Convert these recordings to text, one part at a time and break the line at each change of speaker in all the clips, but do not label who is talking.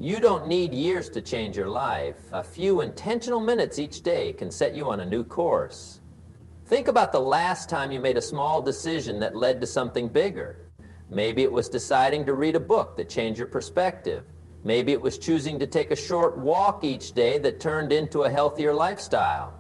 You don't need years to change your life. A few intentional minutes each day can set you on a new course. Think about the last time you made a small decision that led to something bigger. Maybe it was deciding to read a book that changed your perspective. Maybe it was choosing to take a short walk each day that turned into a healthier lifestyle.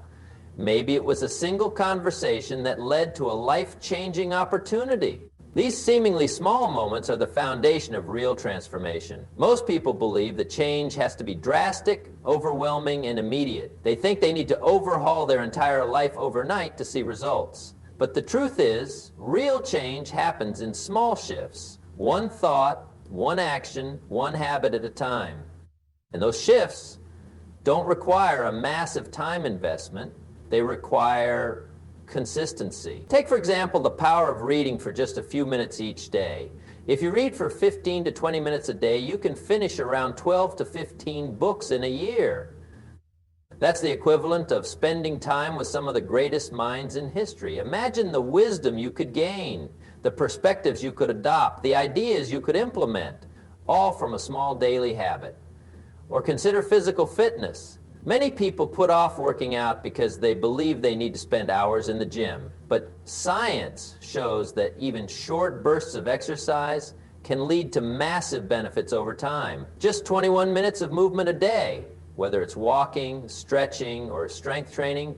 Maybe it was a single conversation that led to a life-changing opportunity. These seemingly small moments are the foundation of real transformation. Most people believe that change has to be drastic, overwhelming, and immediate. They think they need to overhaul their entire life overnight to see results. But the truth is, real change happens in small shifts. One thought, one action, one habit at a time. And those shifts don't require a massive time investment. They require consistency. Take, for example, the power of reading for just a few minutes each day. If you read for 15 to 20 minutes a day, you can finish around 12 to 15 books in a year. That's the equivalent of spending time with some of the greatest minds in history. Imagine the wisdom you could gain, the perspectives you could adopt, the ideas you could implement, all from a small daily habit. Or consider physical fitness. Many people put off working out because they believe they need to spend hours in the gym. But science shows that even short bursts of exercise can lead to massive benefits over time. Just 21 minutes of movement a day, whether it's walking, stretching, or strength training,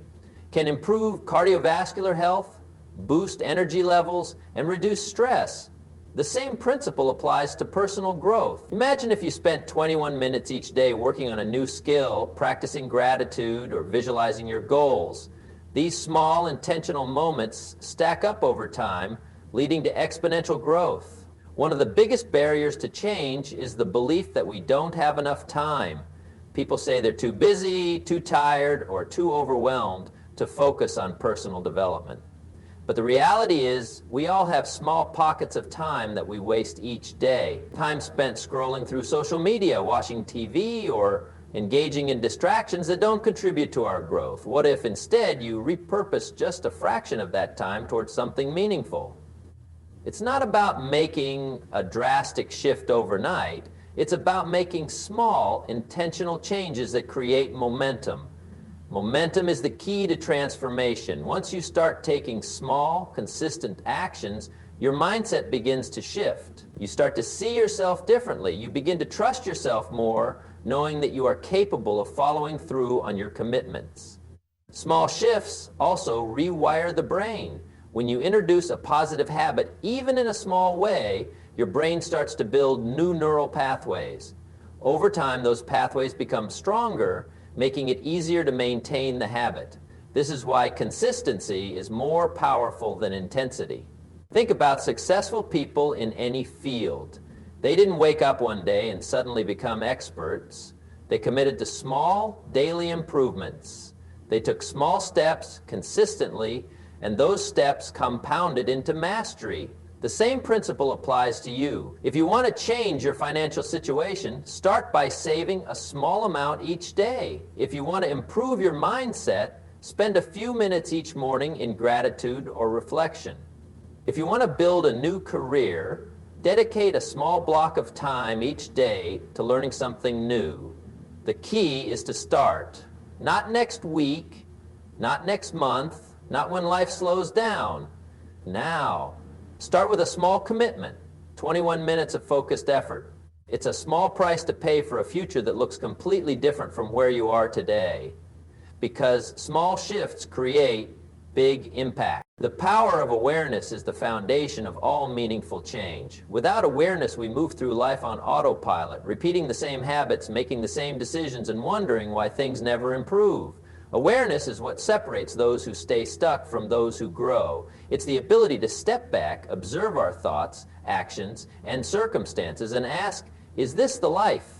can improve cardiovascular health, boost energy levels, and reduce stress. The same principle applies to personal growth. Imagine if you spent 21 minutes each day working on a new skill, practicing gratitude, or visualizing your goals. These small, intentional moments stack up over time, leading to exponential growth. One of the biggest barriers to change is the belief that we don't have enough time. People say they're too busy, too tired, or too overwhelmed to focus on personal development. But the reality is, we all have small pockets of time that we waste each day. Time spent scrolling through social media, watching TV, or engaging in distractions that don't contribute to our growth. What if instead you repurpose just a fraction of that time towards something meaningful? It's not about making a drastic shift overnight. It's about making small, intentional changes that create momentum. Momentum is the key to transformation. Once you start taking small, consistent actions, your mindset begins to shift. You start to see yourself differently. You begin to trust yourself more, knowing that you are capable of following through on your commitments. Small shifts also rewire the brain. When you introduce a positive habit, even in a small way, your brain starts to build new neural pathways. Over time, those pathways become stronger, making it easier to maintain the habit. This is why consistency is more powerful than intensity. Think about successful people in any field. They didn't wake up one day and suddenly become experts. They committed to small, daily improvements. They took small steps consistently, and those steps compounded into mastery. The same principle applies to you. If you want to change your financial situation, start by saving a small amount each day. If you want to improve your mindset, spend a few minutes each morning in gratitude or reflection. If you want to build a new career, dedicate a small block of time each day to learning something new. The key is to start. Not next week, not next month, not when life slows down. Now. Start with a small commitment, 21 minutes of focused effort. It's a small price to pay for a future that looks completely different from where you are today, because small shifts create big impact. The power of awareness is the foundation of all meaningful change. Without awareness, we move through life on autopilot, repeating the same habits, making the same decisions, and wondering why things never improve. Awareness is what separates those who stay stuck from those who grow. It's the ability to step back, observe our thoughts, actions, and circumstances, and ask, is this the life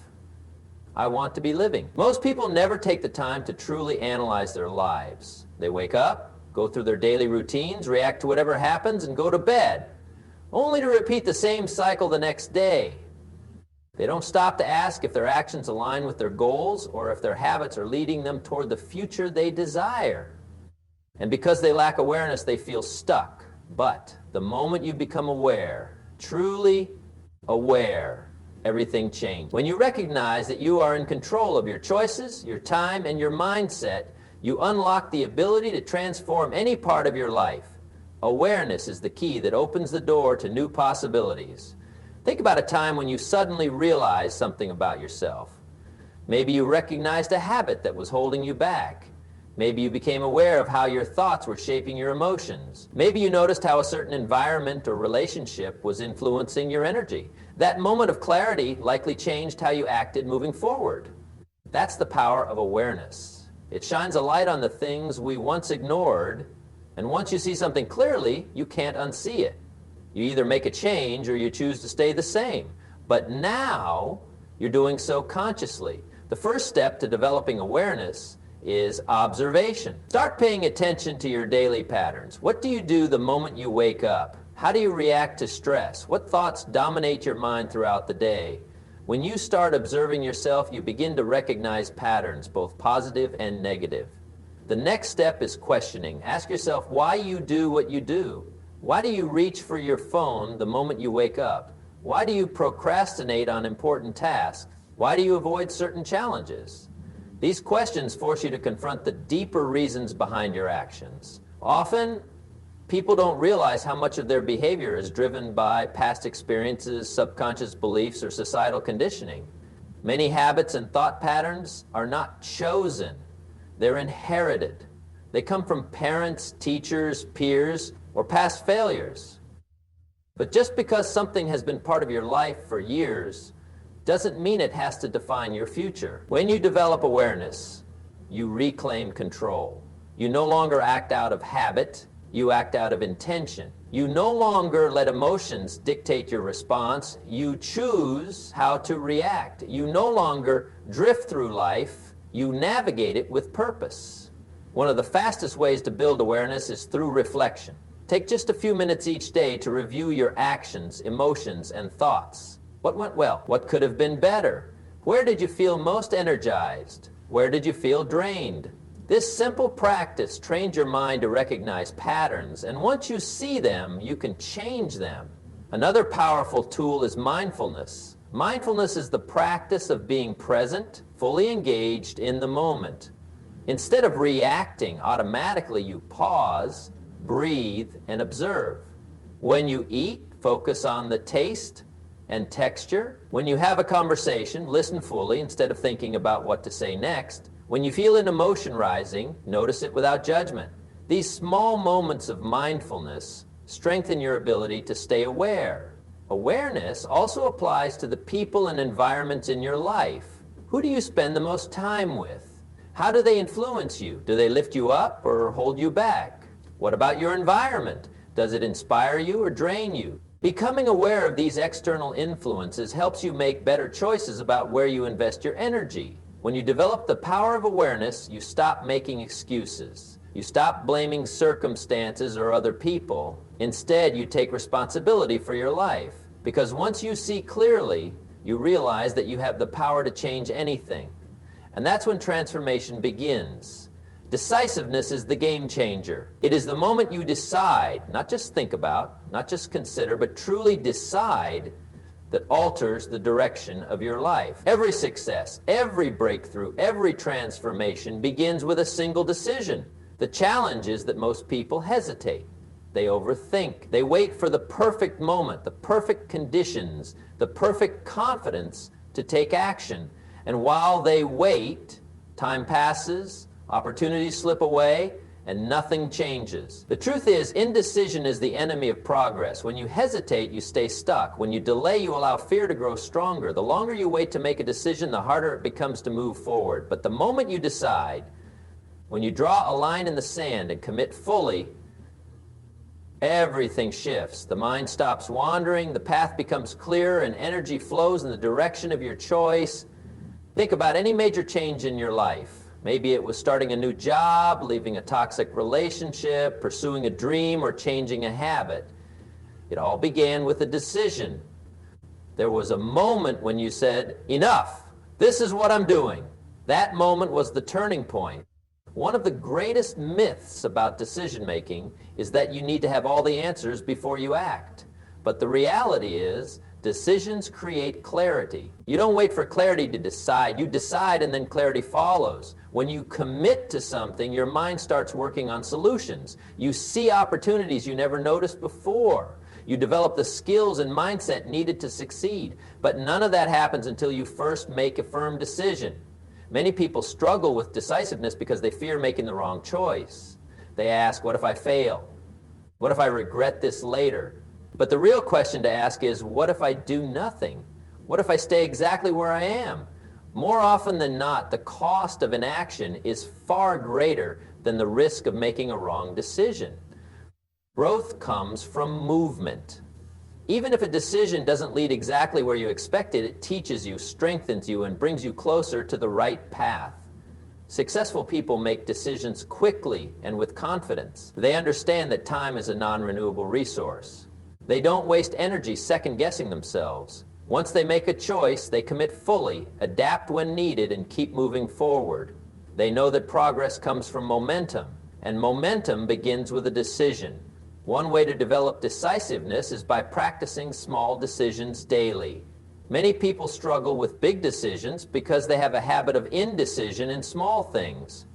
I want to be living? Most people never take the time to truly analyze their lives. They wake up, go through their daily routines, react to whatever happens, and go to bed, only to repeat the same cycle the next day. They don't stop to ask if their actions align with their goals or if their habits are leading them toward the future they desire. And because they lack awareness, they feel stuck. But the moment you become aware, truly aware, everything changes. When you recognize that you are in control of your choices, your time, and your mindset, you unlock the ability to transform any part of your life. Awareness is the key that opens the door to new possibilities. Think about a time when you suddenly realized something about yourself. Maybe you recognized a habit that was holding you back. Maybe you became aware of how your thoughts were shaping your emotions. Maybe you noticed how a certain environment or relationship was influencing your energy. That moment of clarity likely changed how you acted moving forward. That's the power of awareness. It shines a light on the things we once ignored, and once you see something clearly, you can't unsee it. You either make a change or you choose to stay the same. But now, you're doing so consciously. The first step to developing awareness is observation. Start paying attention to your daily patterns. What do you do the moment you wake up? How do you react to stress? What thoughts dominate your mind throughout the day? When you start observing yourself, you begin to recognize patterns, both positive and negative. The next step is questioning. Ask yourself why you do what you do. Why do you reach for your phone the moment you wake up? Why do you procrastinate on important tasks? Why do you avoid certain challenges? These questions force you to confront the deeper reasons behind your actions. Often, people don't realize how much of their behavior is driven by past experiences, subconscious beliefs, or societal conditioning. Many habits and thought patterns are not chosen. They're inherited. They come from parents, teachers, peers, or past failures. But just because something has been part of your life for years doesn't mean it has to define your future. When you develop awareness, you reclaim control. You no longer act out of habit, you act out of intention. You no longer let emotions dictate your response, you choose how to react. You no longer drift through life, you navigate it with purpose. One of the fastest ways to build awareness is through reflection. Take just a few minutes each day to review your actions, emotions, and thoughts. What went well? What could have been better? Where did you feel most energized? Where did you feel drained? This simple practice trains your mind to recognize patterns, and once you see them, you can change them. Another powerful tool is mindfulness. Mindfulness is the practice of being present, fully engaged in the moment. Instead of reacting automatically, you pause, breathe, and observe. When you eat, focus on the taste and texture. When you have a conversation, listen fully instead of thinking about what to say next. When you feel an emotion rising, notice it without judgment. These small moments of mindfulness strengthen your ability to stay aware. Awareness also applies to the people and environments in your life. Who do you spend the most time with? How do they influence you? Do they lift you up or hold you back? What about your environment? Does it inspire you or drain you? Becoming aware of these external influences helps you make better choices about where you invest your energy. When you develop the power of awareness, you stop making excuses. You stop blaming circumstances or other people. Instead, you take responsibility for your life. Because once you see clearly, you realize that you have the power to change anything. And that's when transformation begins. Decisiveness is the game changer. It is the moment you decide, not just think about, not just consider, but truly decide, that alters the direction of your life. Every success, every breakthrough, every transformation begins with a single decision. The challenge is that most people hesitate. They overthink. They wait for the perfect moment, the perfect conditions, the perfect confidence to take action. And while they wait, time passes, opportunities slip away, and nothing changes. The truth is, indecision is the enemy of progress. When you hesitate, you stay stuck. When you delay, you allow fear to grow stronger. The longer you wait to make a decision, the harder it becomes to move forward. But the moment you decide, when you draw a line in the sand and commit fully, everything shifts. The mind stops wandering, the path becomes clearer, and energy flows in the direction of your choice. Think about any major change in your life. Maybe it was starting a new job, leaving a toxic relationship, pursuing a dream, or changing a habit. It all began with a decision. There was a moment when you said, "Enough! This is what I'm doing." That moment was the turning point. One of the greatest myths about decision-making is that you need to have all the answers before you act. But the reality is, Decisions create clarity. You don't wait for clarity to decide. You decide and then clarity follows. When you commit to something, your mind starts working on solutions. You see opportunities you never noticed before. You develop the skills and mindset needed to succeed. But none of that happens until you first make a firm decision. Many people struggle with decisiveness because they fear making the wrong choice. They ask, what if I fail? What if I regret this later? But the real question to ask is, what if I do nothing? What if I stay exactly where I am? More often than not, the cost of inaction is far greater than the risk of making a wrong decision. Growth comes from movement. Even if a decision doesn't lead exactly where you expected, it teaches you, strengthens you, and brings you closer to the right path. Successful people make decisions quickly and with confidence. They understand that time is a non-renewable resource. They don't waste energy second-guessing themselves. Once they make a choice, they commit fully, adapt when needed, and keep moving forward. They know that progress comes from momentum, and momentum begins with a decision. One way to develop decisiveness is by practicing small decisions daily. Many people struggle with big decisions because they have a habit of indecision in small things.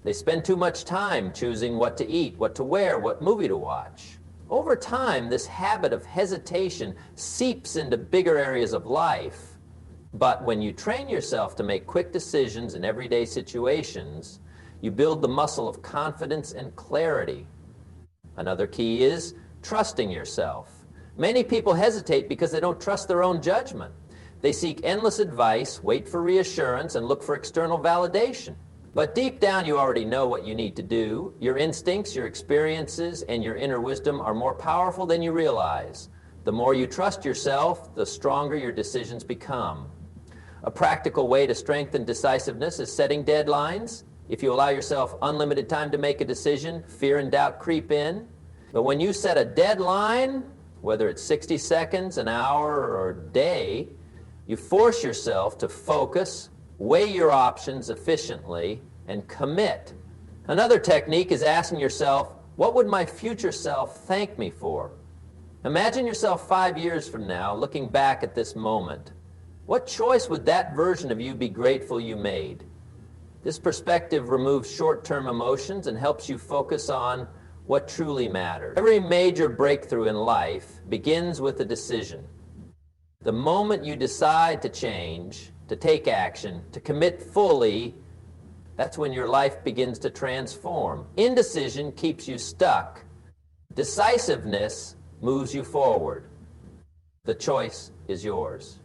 They spend too much time choosing what to eat, what to wear, what movie to watch. Over time, this habit of hesitation seeps into bigger areas of life. But when you train yourself to make quick decisions in everyday situations, you build the muscle of confidence and clarity. Another key is trusting yourself. Many people hesitate because they don't trust their own judgment. They seek endless advice, wait for reassurance, and look for external validation. But deep down, you already know what you need to do. Your instincts, your experiences, and your inner wisdom are more powerful than you realize. The more you trust yourself, the stronger your decisions become. A practical way to strengthen decisiveness is setting deadlines. If you allow yourself unlimited time to make a decision, fear and doubt creep in. But when you set a deadline, whether it's 60 seconds, an hour, or a day, you force yourself to focus, weigh your options efficiently, and commit. Another technique is asking yourself, what would my future self thank me for? Imagine yourself 5 years from now looking back at this moment. What choice would that version of you be grateful you made? This perspective removes short-term emotions and helps you focus on what truly matters. Every major breakthrough in life begins with a decision. The moment you decide to change, to take action, to commit fully, that's when your life begins to transform. Indecision keeps you stuck. Decisiveness moves you forward. The choice is yours.